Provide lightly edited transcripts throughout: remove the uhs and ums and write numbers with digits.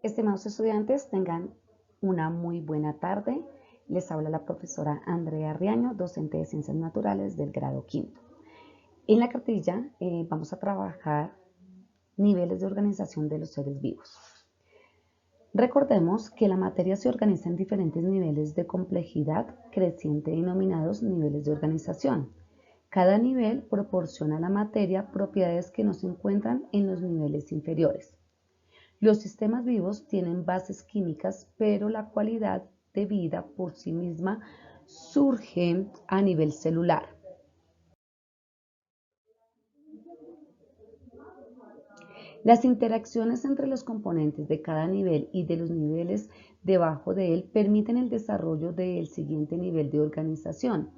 Estimados estudiantes, tengan una muy buena tarde. Les habla la profesora Andrea Riaño, docente de Ciencias Naturales del grado quinto. En la cartilla vamos a trabajar niveles de organización de los seres vivos. Recordemos que la materia se organiza en diferentes niveles de complejidad creciente denominados niveles de organización. Cada nivel proporciona a la materia propiedades que no se encuentran en los niveles inferiores. Los sistemas vivos tienen bases químicas, pero la cualidad de vida por sí misma surge a nivel celular. Las interacciones entre los componentes de cada nivel y de los niveles debajo de él permiten el desarrollo del siguiente nivel de organización.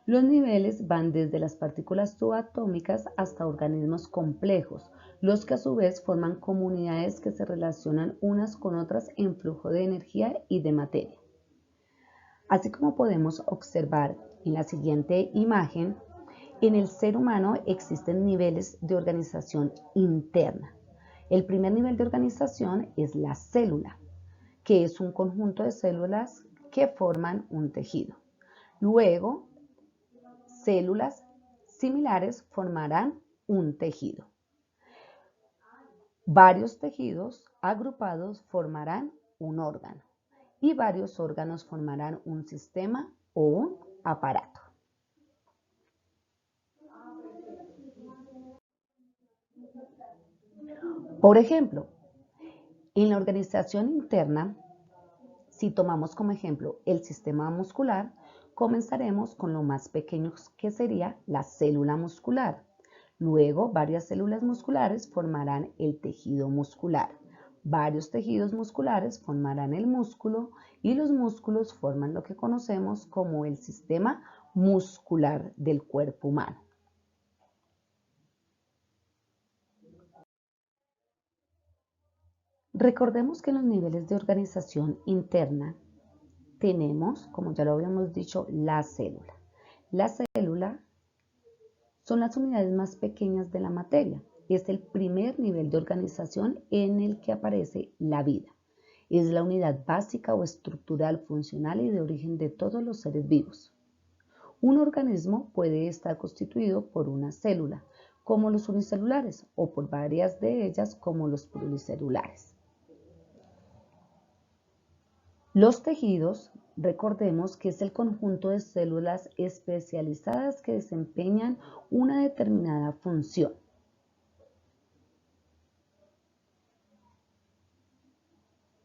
Los niveles van desde las partículas subatómicas hasta organismos complejos, los que a su vez forman comunidades que se relacionan unas con otras en flujo de energía y de materia. Así como podemos observar en la siguiente imagen, en el ser humano existen niveles de organización interna. El primer nivel de organización es la célula, que es un conjunto de células que forman un tejido. Luego, células similares formarán un tejido. Varios tejidos agrupados formarán un órgano y varios órganos formarán un sistema o un aparato. Por ejemplo, en la organización interna, si tomamos como ejemplo el sistema muscular, comenzaremos con lo más pequeño que sería la célula muscular. Luego, varias células musculares formarán el tejido muscular. Varios tejidos musculares formarán el músculo y los músculos forman lo que conocemos como el sistema muscular del cuerpo humano. Recordemos que en los niveles de organización interna tenemos, como ya lo habíamos dicho, la célula. La célula son las unidades más pequeñas de la materia. Es el primer nivel de organización en el que aparece la vida. Es la unidad básica o estructural, funcional y de origen de todos los seres vivos. Un organismo puede estar constituido por una célula, como los unicelulares, o por varias de ellas, como los pluricelulares. Los tejidos, recordemos que es el conjunto de células especializadas que desempeñan una determinada función.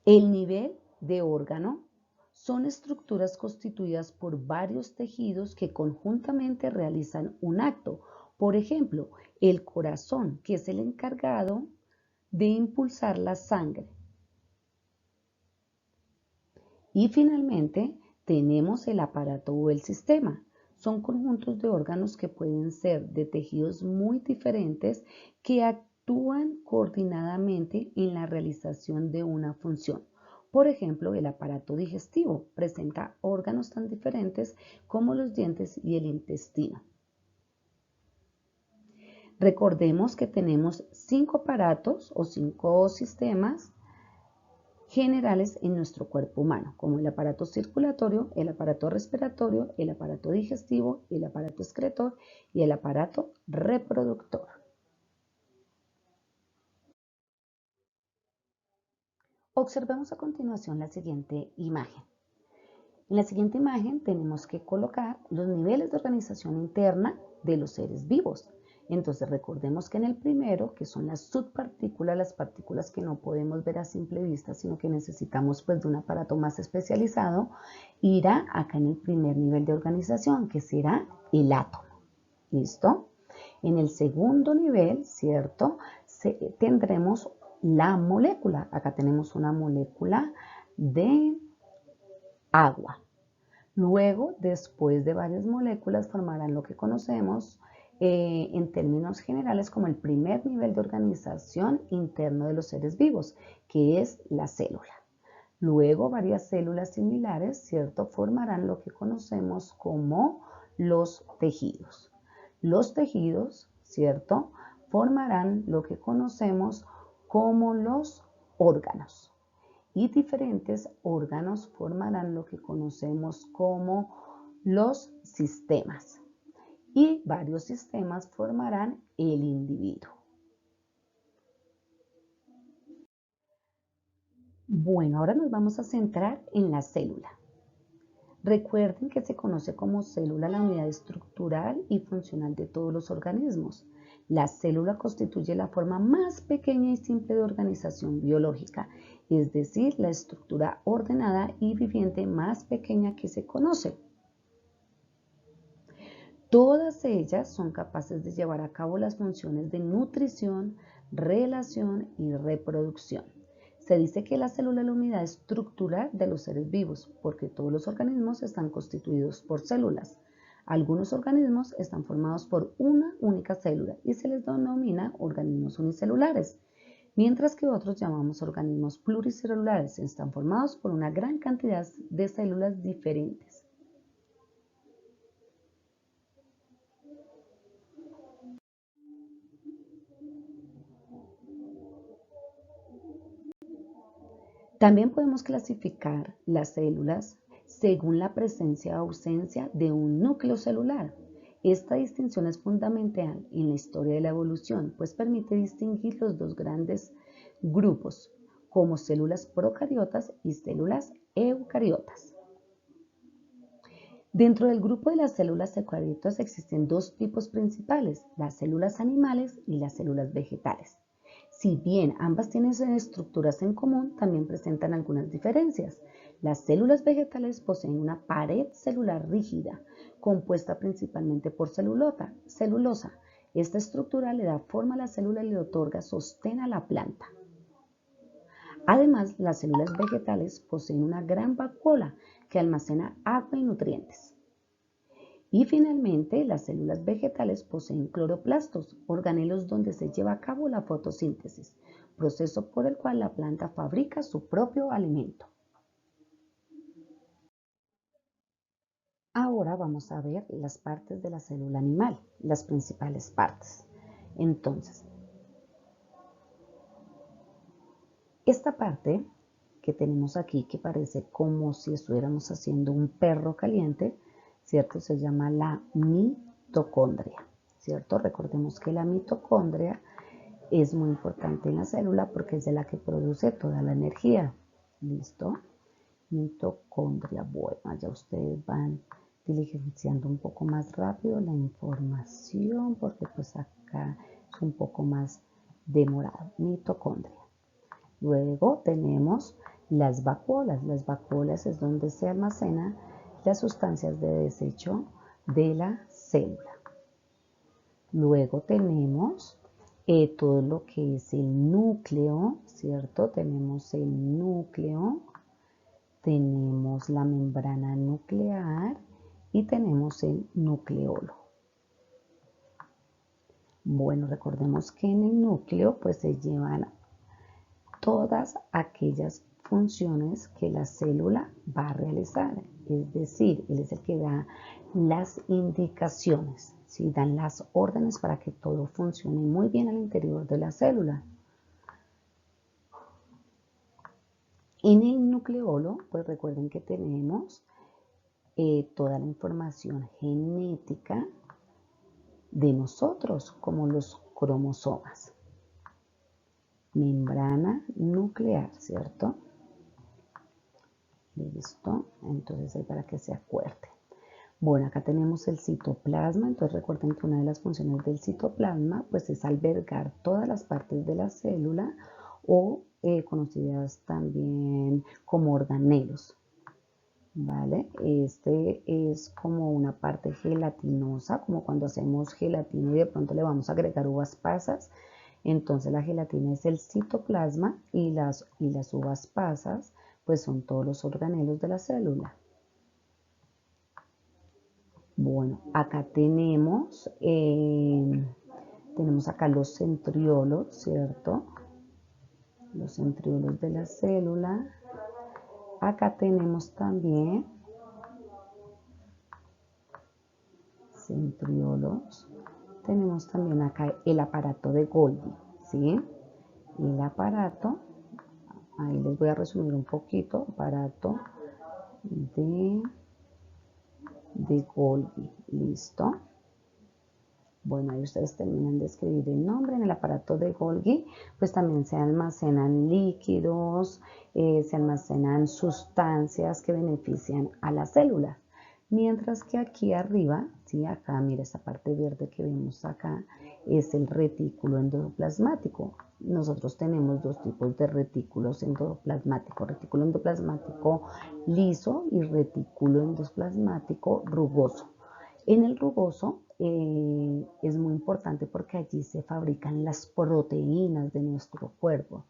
El nivel de órgano son estructuras constituidas por varios tejidos que conjuntamente realizan un acto. Por ejemplo, el corazón, que es el encargado de impulsar la sangre. Y finalmente tenemos el aparato o el sistema. Son conjuntos de órganos que pueden ser de tejidos muy diferentes que actúan coordinadamente en la realización de una función. Por ejemplo, el aparato digestivo presenta órganos tan diferentes como los dientes y el intestino. Recordemos que tenemos 5 aparatos o 5 sistemas generales en nuestro cuerpo humano, como el aparato circulatorio, el aparato respiratorio, el aparato digestivo, el aparato excretor y el aparato reproductor. Observemos a continuación la siguiente imagen. En la siguiente imagen tenemos que colocar los niveles de organización interna de los seres vivos. Entonces recordemos que en el primero, que son las subpartículas, las partículas que no podemos ver a simple vista, sino que necesitamos pues de un aparato más especializado, irá acá en el primer nivel de organización, que será el átomo. ¿Listo? En el segundo nivel, ¿cierto? Tendremos la molécula. Acá tenemos una molécula de agua. Luego, después de varias moléculas, formarán lo que conocemos en términos generales como el primer nivel de organización interno de los seres vivos, que es la célula. Luego, varias células similares, ¿cierto?, formarán lo que conocemos como los tejidos. Los tejidos, ¿cierto?, formarán lo que conocemos como los órganos. y diferentes órganos formarán lo que conocemos como los sistemas. Y varios sistemas formarán el individuo. Bueno, ahora nos vamos a centrar en la célula. Recuerden que se conoce como célula la unidad estructural y funcional de todos los organismos. La célula constituye la forma más pequeña y simple de organización biológica, es decir, la estructura ordenada y viviente más pequeña que se conoce. Todas ellas son capaces de llevar a cabo las funciones de nutrición, relación y reproducción. Se dice que la célula es la unidad estructural de los seres vivos, porque todos los organismos están constituidos por células. Algunos organismos están formados por una única célula y se les denomina organismos unicelulares, mientras que otros llamamos organismos pluricelulares, están formados por una gran cantidad de células diferentes. También podemos clasificar las células según la presencia o ausencia de un núcleo celular. Esta distinción es fundamental en la historia de la evolución, pues permite distinguir los dos grandes grupos, como células procariotas y células eucariotas. Dentro del grupo de las células eucariotas existen dos tipos principales, las células animales y las células vegetales. Si bien ambas tienen estructuras en común, también presentan algunas diferencias. Las células vegetales poseen una pared celular rígida, compuesta principalmente por celulosa. Esta estructura le da forma a la célula y le otorga sostén a la planta. Además, las células vegetales poseen una gran vacuola que almacena agua y nutrientes. Y finalmente, las células vegetales poseen cloroplastos, organelos donde se lleva a cabo la fotosíntesis, proceso por el cual la planta fabrica su propio alimento. Ahora vamos a ver las partes de la célula animal, las principales partes. Entonces, esta parte que tenemos aquí, que parece como si estuviéramos haciendo un perro caliente, ¿cierto? Se llama la mitocondria, ¿cierto? Recordemos que la mitocondria es muy importante en la célula porque es de la que produce toda la energía. ¿Listo? Mitocondria. Bueno, allá ustedes van diligenciando un poco más rápido la información porque pues acá es un poco más demorado. Mitocondria. Luego tenemos las vacuolas. Las vacuolas es donde se almacenan las sustancias de desecho de la célula. Luego tenemos todo lo que es el núcleo, ¿cierto? Tenemos el núcleo, tenemos la membrana nuclear y tenemos el nucleolo. Bueno, recordemos que en el núcleo pues se llevan todas aquellas funciones que la célula va a realizar, es decir, él es el que da las indicaciones, ¿sí? Dan las órdenes para que todo funcione muy bien al interior de la célula. En el nucleolo, pues recuerden que tenemos toda la información genética de nosotros, como los cromosomas. Membrana nuclear, ¿cierto? Listo, entonces ahí para que se acuerde. Bueno, acá tenemos el citoplasma, entonces recuerden que una de las funciones del citoplasma pues es albergar todas las partes de la célula o conocidas también como organelos, ¿vale? Este es como una parte gelatinosa, como cuando hacemos gelatina y de pronto le vamos a agregar uvas pasas. Entonces la gelatina es el citoplasma y las uvas pasas pues son todos los organelos de la célula. Bueno, acá tenemos acá los centriolos, ¿cierto? Los centriolos de la célula. Acá tenemos también centriolos. Tenemos también acá el aparato de Golgi, ¿sí? El aparato Ahí les voy a resumir un poquito. Aparato de Golgi. ¿Listo? Bueno, ahí ustedes terminan de escribir el nombre. En el aparato de Golgi, pues también se almacenan líquidos, se almacenan sustancias que benefician a las células. Mientras que aquí arriba, sí, acá, mira, esta parte verde que vemos acá, es el retículo endoplasmático. Nosotros tenemos dos tipos de retículos endoplasmáticos, retículo endoplasmático liso y retículo endoplasmático rugoso. En el rugoso es muy importante porque allí se fabrican las proteínas de nuestro cuerpo.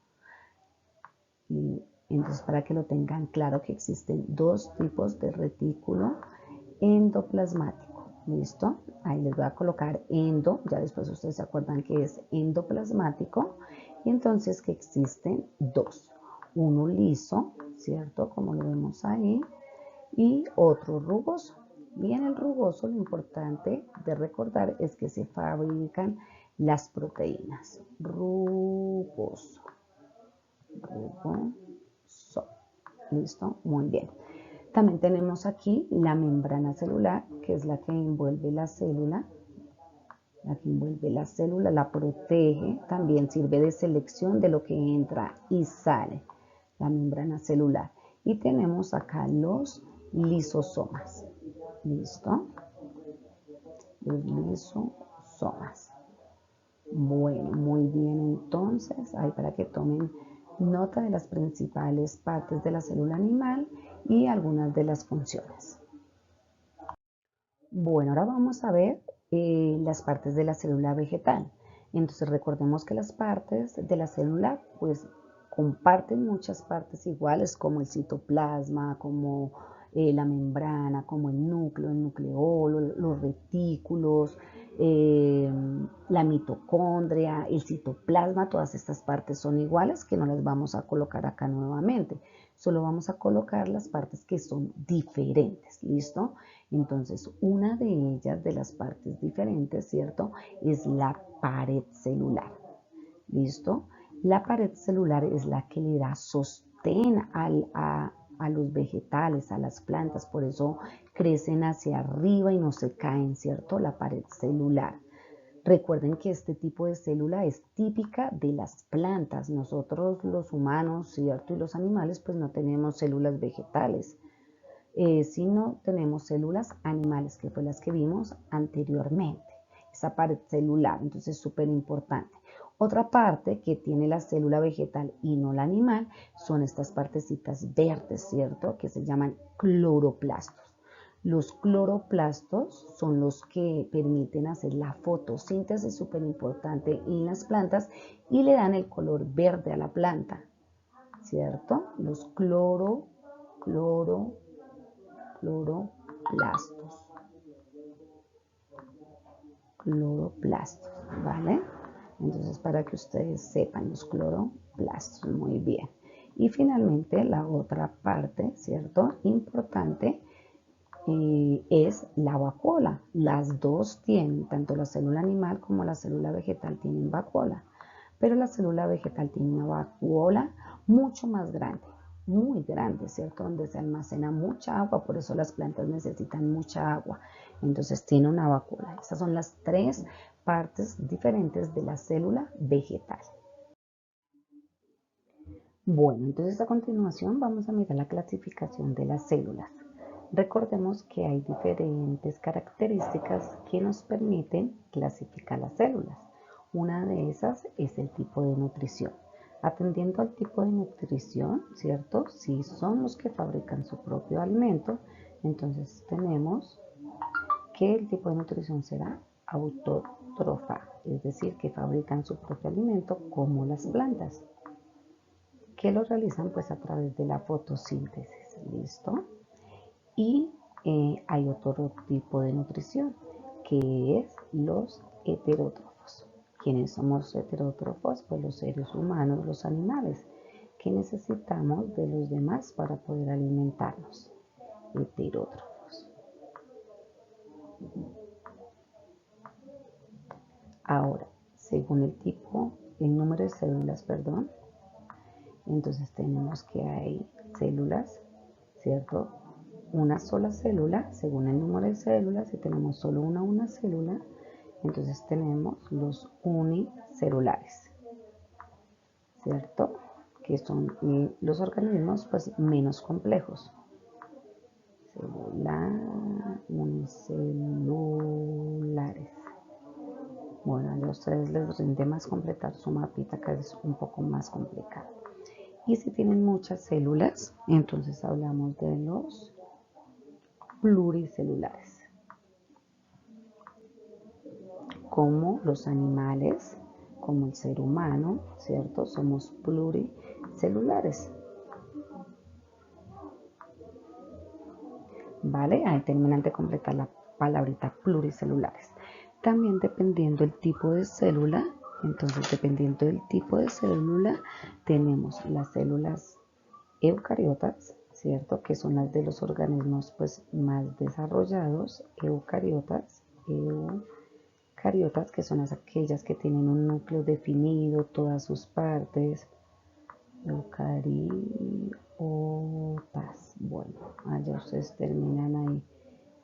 Y entonces, para que lo tengan claro, que existen dos tipos de retículo endoplasmático. ¿Listo? Ahí les voy a colocar endo, ya después ustedes se acuerdan que es endoplasmático, y entonces que existen dos. Uno liso, ¿cierto? Como lo vemos ahí, y otro rugoso. Y en el rugoso lo importante de recordar es que se fabrican las proteínas. Rugoso. Rugoso. ¿Listo? Muy bien. También tenemos aquí la membrana celular, que es la que envuelve la célula. La que envuelve la célula, la protege, también sirve de selección de lo que entra y sale. La membrana celular. Y tenemos acá los lisosomas. ¿Listo? Los lisosomas. Bueno, muy bien, entonces, ahí para que tomen nota de las principales partes de la célula animal y algunas de las funciones. Bueno, ahora vamos a ver las partes de la célula vegetal. Entonces recordemos que las partes de la célula pues comparten muchas partes iguales como el citoplasma, como la membrana, como el nucleolo, los retículos, la mitocondria, el citoplasma. Todas estas partes son iguales, que no las vamos a colocar acá nuevamente. Solo vamos a colocar las partes que son diferentes, ¿listo? Entonces, una de ellas, de las partes diferentes, ¿cierto? Es la pared celular. ¿Listo? La pared celular es la que le da sostén a los vegetales, a las plantas, por eso crecen hacia arriba y no se caen, ¿cierto? La pared celular. Recuerden que este tipo de célula es típica de las plantas. Nosotros los humanos, ¿cierto? Y los animales, pues no tenemos células vegetales. Sino tenemos células animales, que fue las que vimos anteriormente, esa pared celular, entonces es súper importante. Otra parte que tiene la célula vegetal y no la animal son estas partecitas verdes, ¿cierto? Que se llaman cloroplastos. Los cloroplastos son los que permiten hacer la fotosíntesis, súper importante en las plantas, y le dan el color verde a la planta, ¿cierto? Los cloroplastos, ¿vale? Entonces, para que ustedes sepan, los cloroplastos, muy bien. Y finalmente, la otra parte, ¿cierto? Importante, es la vacuola. Las dos tienen, tanto la célula animal como la célula vegetal tienen vacuola, pero la célula vegetal tiene una vacuola mucho más grande, muy grande, ¿cierto? Donde se almacena mucha agua, por eso las plantas necesitan mucha agua. Entonces tiene una vacuola. Esas son las tres partes diferentes de la célula vegetal. Bueno, entonces a continuación vamos a mirar la clasificación de las células. Recordemos que hay diferentes características que nos permiten clasificar las células. Una de esas es el tipo de nutrición. Atendiendo al tipo de nutrición, ¿cierto? Si son los que fabrican su propio alimento, entonces tenemos que el tipo de nutrición será autótrofa, es decir, que fabrican su propio alimento como las plantas, que lo realizan pues a través de la fotosíntesis, ¿listo? Y hay otro tipo de nutrición, que es los heterótrofos. ¿Quiénes somos heterótrofos? Pues los seres humanos, los animales, que necesitamos de los demás para poder alimentarnos. Heterótrofos. Ahora, según el número de células, perdón, Entonces tenemos que hay células, ¿cierto? Una sola célula, según el número de células, si tenemos solo una célula, entonces tenemos los unicelulares, ¿cierto? Que son los organismos pues menos complejos. Unicelulares. Bueno, a ustedes les rinde más completar su mapita, que es un poco más complicado. Y si tienen muchas células, entonces hablamos de los pluricelulares, como los animales, como el ser humano, ¿cierto? Somos pluricelulares. ¿Vale? Ahí terminan de completar la palabrita pluricelulares. También dependiendo del tipo de célula, entonces dependiendo del tipo de célula, tenemos las células eucariotas, ¿cierto? Que son las de los organismos pues más desarrollados, eucariotas, que son aquellas que tienen un núcleo definido, todas sus partes, eucariotas. Bueno, allá ustedes terminan ahí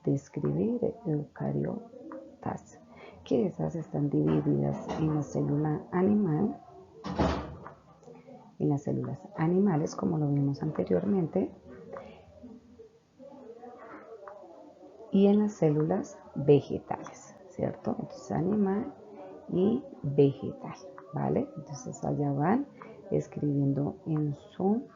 de escribir eucariotas, que esas están divididas en la célula animal, en las células animales, como lo vimos anteriormente, y en las células vegetales, ¿cierto? Entonces animal y vegetal, ¿vale? Entonces allá van escribiendo en su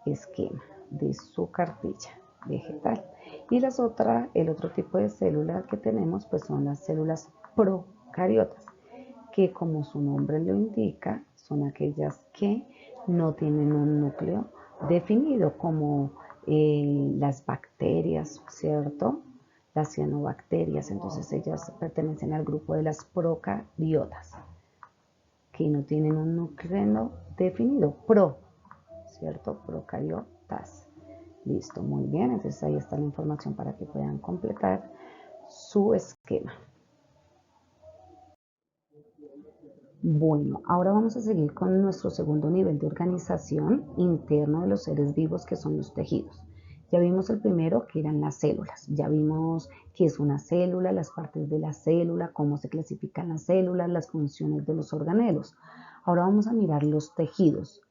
esquema de su cartilla vegetal. Y el otro tipo de células que tenemos pues son las células procariotas, que como su nombre lo indica, son aquellas que no tienen un núcleo definido, como las bacterias, ¿cierto? Las cianobacterias, entonces ellas pertenecen al grupo de las procariotas, que no tienen un núcleo definido, ¿cierto? Procariotas. Listo, muy bien, entonces ahí está la información para que puedan completar su esquema. Bueno, ahora vamos a seguir con nuestro segundo nivel de organización interno de los seres vivos, que son los tejidos. Ya vimos el primero, que eran las células. Ya vimos qué es una célula, las partes de la célula, cómo se clasifican las células, las funciones de los organelos. Ahora vamos a mirar los tejidos.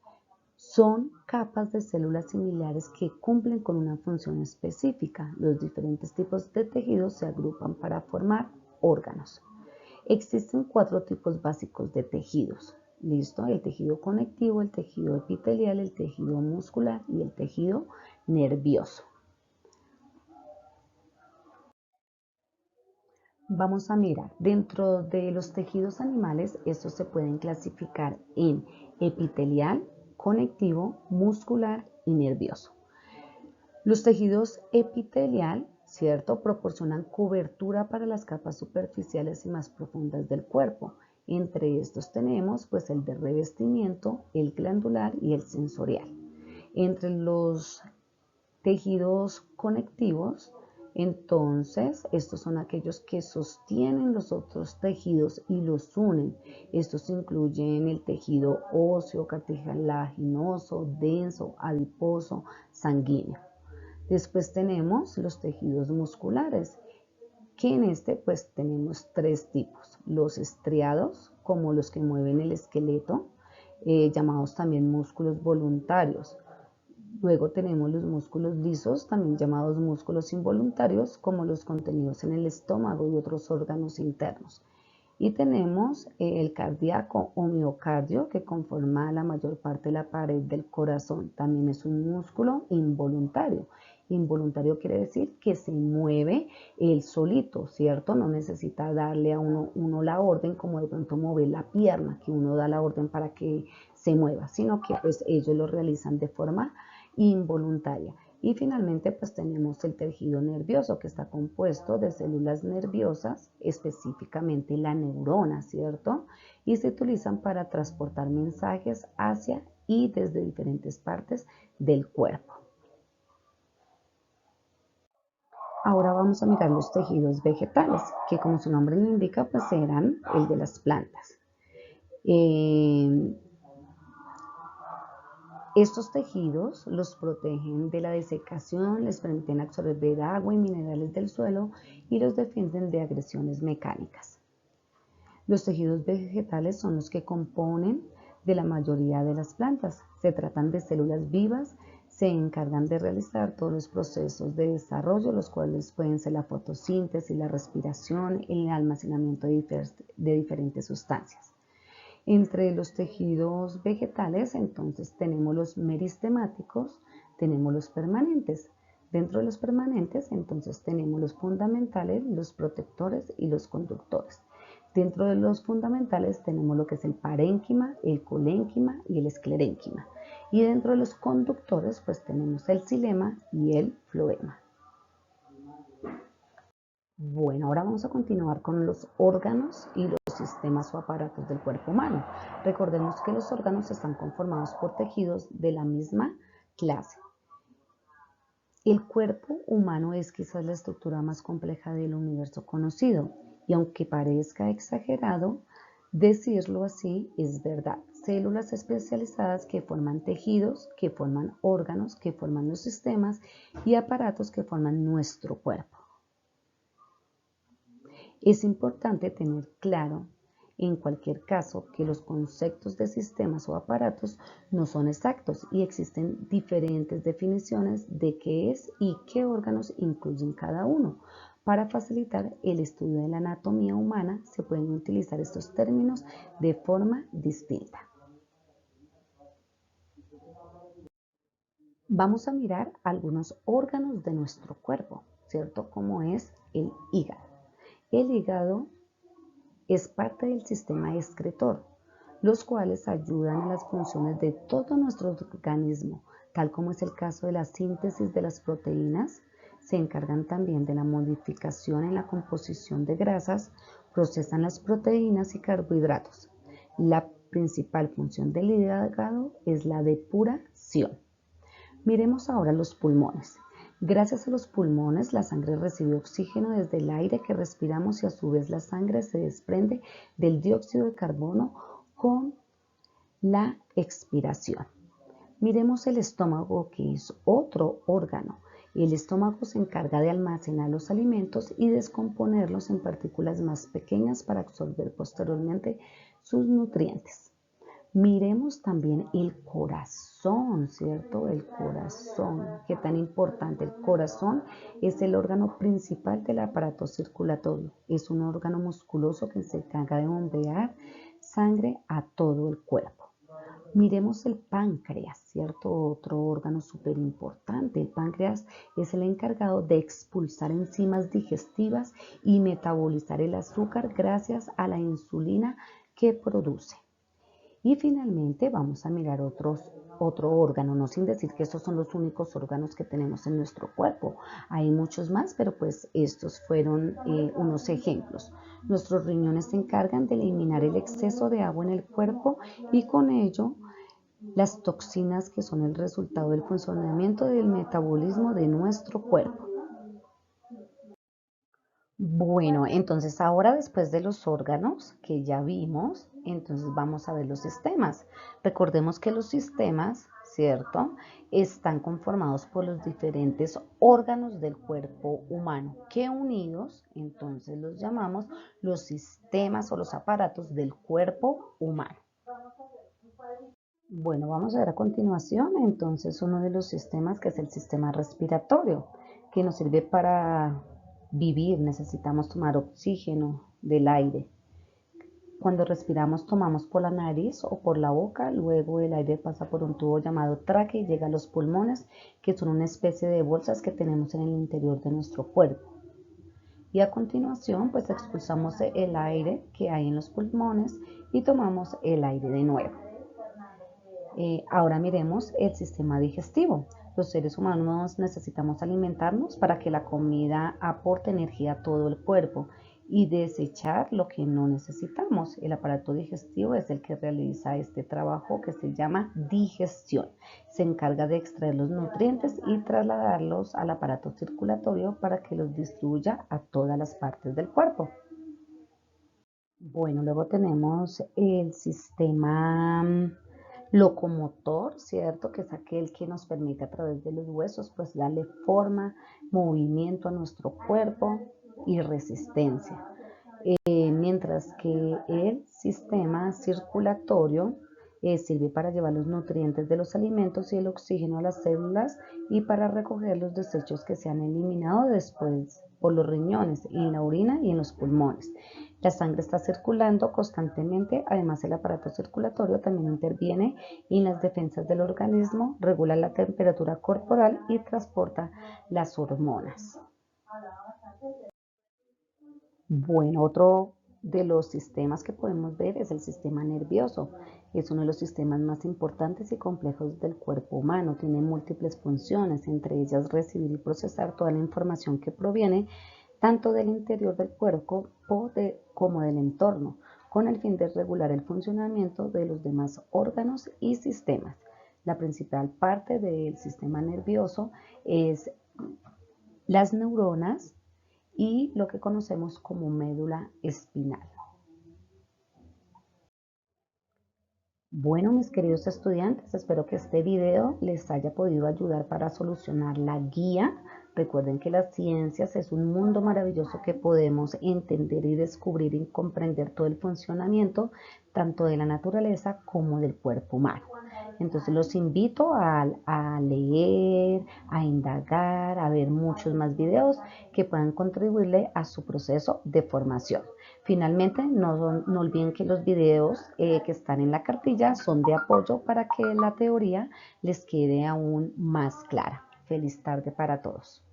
Son capas de células similares que cumplen con una función específica. Los diferentes tipos de tejidos se agrupan para formar órganos. Existen 4 tipos básicos de tejidos. ¿Listo? El tejido conectivo, el tejido epitelial, el tejido muscular y el tejido nervioso. Vamos a mirar, dentro de los tejidos animales, estos se pueden clasificar en epitelial, conectivo, muscular y nervioso. Los tejidos epitelial, ¿cierto?, proporcionan cobertura para las capas superficiales y más profundas del cuerpo. Entre estos tenemos pues el de revestimiento, el glandular y el sensorial. Entre los tejidos conectivos, entonces, estos son aquellos que sostienen los otros tejidos y los unen. Estos incluyen el tejido óseo, cartilaginoso, denso, adiposo, sanguíneo. Después tenemos los tejidos musculares, que en este pues tenemos 3 tipos. Los estriados, como los que mueven el esqueleto, llamados también músculos voluntarios. Luego tenemos los músculos lisos, también llamados músculos involuntarios, como los contenidos en el estómago y otros órganos internos. Y tenemos el cardíaco o miocardio, que conforma la mayor parte de la pared del corazón. También es un músculo involuntario. Involuntario quiere decir que se mueve él solito, ¿cierto? No necesita darle a uno la orden, como de pronto mover la pierna, que uno da la orden para que se mueva, sino que pues ellos lo realizan de forma involuntaria. Y finalmente pues tenemos el tejido nervioso, que está compuesto de células nerviosas, específicamente la neurona, ¿cierto? Y se utilizan para transportar mensajes hacia y desde diferentes partes del cuerpo. Ahora vamos a mirar los tejidos vegetales, que como su nombre lo indica, pues serán el de las plantas. Estos tejidos los protegen de la desecación, les permiten absorber agua y minerales del suelo y los defienden de agresiones mecánicas. Los tejidos vegetales son los que componen de la mayoría de las plantas. Se tratan de células vivas, se encargan de realizar todos los procesos de desarrollo, los cuales pueden ser la fotosíntesis, la respiración, el almacenamiento de diferentes sustancias. Entre los tejidos vegetales, entonces, tenemos los meristemáticos, tenemos los permanentes. Dentro de los permanentes, entonces, tenemos los fundamentales, los protectores y los conductores. Dentro de los fundamentales tenemos lo que es el parénquima, el colénquima y el esclerénquima. Y dentro de los conductores, pues tenemos el xilema y el floema. Bueno, ahora vamos a continuar con los órganos y los sistemas o aparatos del cuerpo humano. Recordemos que los órganos están conformados por tejidos de la misma clase. El cuerpo humano es quizás la estructura más compleja del universo conocido, y aunque parezca exagerado decirlo así, es verdad. Células especializadas que forman tejidos, que forman órganos, que forman los sistemas y aparatos que forman nuestro cuerpo. Es importante tener claro en cualquier caso que los conceptos de sistemas o aparatos no son exactos y existen diferentes definiciones de qué es y qué órganos incluyen cada uno. Para facilitar el estudio de la anatomía humana se pueden utilizar estos términos de forma distinta. Vamos a mirar algunos órganos de nuestro cuerpo, ¿cierto? Como es el hígado. El hígado es parte del sistema excretor, los cuales ayudan en las funciones de todo nuestro organismo, tal como es el caso de la síntesis de las proteínas. Se encargan también de la modificación en la composición de grasas, procesan las proteínas y carbohidratos. La principal función del hígado es la depuración. Miremos ahora los pulmones. Gracias a los pulmones, la sangre recibe oxígeno desde el aire que respiramos y a su vez la sangre se desprende del dióxido de carbono con la expiración. Miremos el estómago, que es otro órgano. El estómago se encarga de almacenar los alimentos y descomponerlos en partículas más pequeñas para absorber posteriormente sus nutrientes. Miremos también el corazón, ¿cierto? El corazón, qué tan importante. El corazón es el órgano principal del aparato circulatorio. Es un órgano musculoso que se encarga de bombear sangre a todo el cuerpo. Miremos el páncreas, ¿cierto? Otro órgano súper importante. El páncreas es el encargado de expulsar enzimas digestivas y metabolizar el azúcar gracias a la insulina que produce. Y finalmente vamos a mirar otro órgano, no sin decir que estos son los únicos órganos que tenemos en nuestro cuerpo. Hay muchos más, pero pues estos fueron unos ejemplos. Nuestros riñones se encargan de eliminar el exceso de agua en el cuerpo y con ello las toxinas que son el resultado del funcionamiento del metabolismo de nuestro cuerpo. Bueno, entonces ahora después de los órganos que ya vimos, entonces vamos a ver los sistemas. Recordemos que los sistemas, ¿cierto?, están conformados por los diferentes órganos del cuerpo humano, que unidos, entonces los llamamos los sistemas o los aparatos del cuerpo humano. Bueno, vamos a ver a continuación entonces uno de los sistemas que es el sistema respiratorio, que nos sirve para vivir. Necesitamos tomar oxígeno del aire. Cuando respiramos tomamos por la nariz o por la boca, luego el aire pasa por un tubo llamado tráquea y llega a los pulmones, que son una especie de bolsas que tenemos en el interior de nuestro cuerpo. Y a continuación pues expulsamos el aire que hay en los pulmones y tomamos el aire de nuevo. Ahora miremos el sistema digestivo. Los seres humanos necesitamos alimentarnos para que la comida aporte energía a todo el cuerpo y desechar lo que no necesitamos. El aparato digestivo es el que realiza este trabajo que se llama digestión. Se encarga de extraer los nutrientes y trasladarlos al aparato circulatorio para que los distribuya a todas las partes del cuerpo. Bueno, luego tenemos el sistema locomotor, ¿cierto? Que es aquel que nos permite a través de los huesos pues darle forma, movimiento a nuestro cuerpo y resistencia. Mientras que el sistema circulatorio sirve para llevar los nutrientes de los alimentos y el oxígeno a las células y para recoger los desechos que se han eliminado después por los riñones, en la orina y en los pulmones. La sangre está circulando constantemente, además el aparato circulatorio también interviene en las defensas del organismo, regula la temperatura corporal y transporta las hormonas. Bueno, otro de los sistemas que podemos ver es el sistema nervioso. Es uno de los sistemas más importantes y complejos del cuerpo humano. Tiene múltiples funciones, entre ellas recibir y procesar toda la información que proviene tanto del interior del cuerpo como del entorno, con el fin de regular el funcionamiento de los demás órganos y sistemas. La principal parte del sistema nervioso es las neuronas y lo que conocemos como médula espinal. Bueno, mis queridos estudiantes, espero que este video les haya podido ayudar para solucionar la guía. Recuerden que las ciencias es un mundo maravilloso que podemos entender y descubrir y comprender todo el funcionamiento tanto de la naturaleza como del cuerpo humano. Entonces los invito a leer, a indagar, a ver muchos más videos que puedan contribuirle a su proceso de formación. Finalmente, no olviden que los videos que están en la cartilla son de apoyo para que la teoría les quede aún más clara. Feliz tarde para todos.